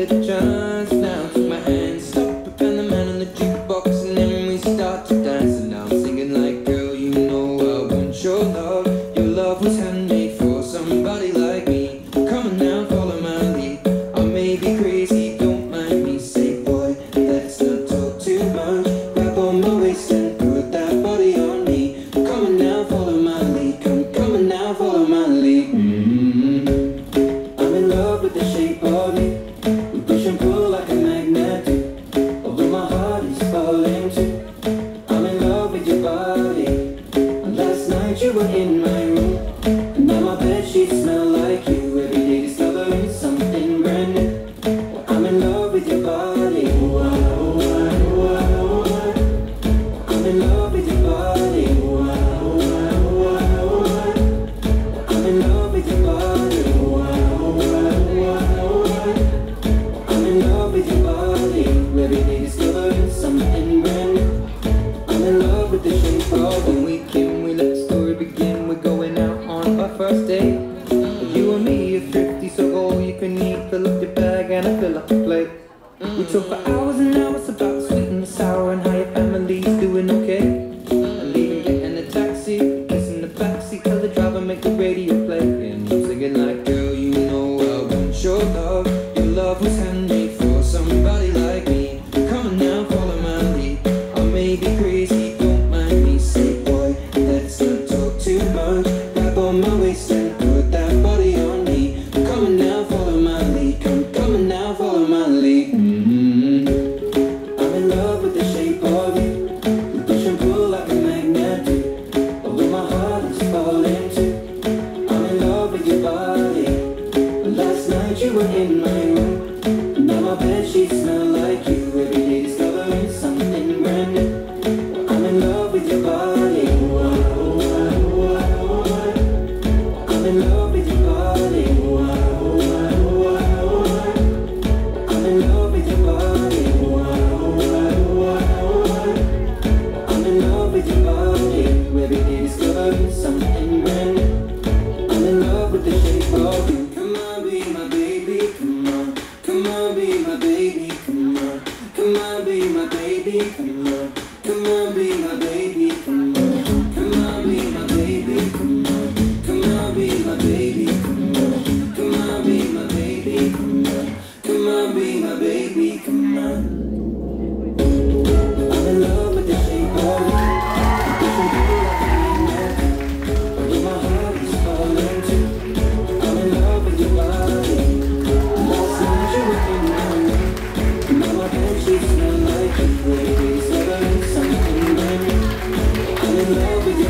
take a chance. Now take my hand, stop it, and the man on the jukebox, and then we start to dance. And now I'm singing like, girl, you know I want your love. Your love was handmade for somebody like me. Come on now, follow my lead. I may be crazy, don't mind me. Say, boy, let's not talk too much. Grab on my waist and put that body on me. Come on now, follow my lead. Come on now, follow my lead. I'm in love with the shape of you. We push and pull like a magnet do. Although my heart is falling too. I'm in love with your body. And last night you were in my room, and now my bedsheets smell like you. Every day discovering something brand new. I'm in love with your body. I'm in love with your body. I'm in love with your body. I'm in love with your body. Every day discovering something brand new. I'm in love with the shape of when we can. We let the story begin. We're going out on our first date. You and me are thrifty, so all you can eat. Fill up your bag and I fill up the plate. We talk for hours and hours about the sweet and the sour and how your family's doing okay. And leaving, getting a taxi, kissing the backseat, tell the driver make the radio play. And I'm singing like, girl, you know I want your love. Your love was handmade for somebody like me. Come on now, follow my lead. I may be crazy, don't mind me. Say, boy, let's not talk too much. Grab on my waist and put that body on me. Come on now, follow my lead. Come on now, follow my lead. I'm in love with the shape of you. We push and pull like a magnet do. Although my heart is falling too. I'm in love with your body. And last night you were in my room, and now my bedsheets smell like you. Every day discovering something brand new. I'm in love with your body. I'm in love with your body. I'm in love with your body. I'm in love with your body. Every day discovering something brand new. I'm in love with the shape of you. Come on, be my baby, come on. Come on, be my baby, come on. Come on, be my baby, come on. Come on, be my baby, come on. Come on, be my baby, come on. Come on, be my baby, come on. Come on, be my baby, come on. Come on, be my baby, come on. I'm in love with the shape of you. Push and pull like a magnet. Although my heart is falling too. I'm in love with your body. Last night you were in my room, now my bedsheets smell like you. Every day discovering something brand new. I'm in love with your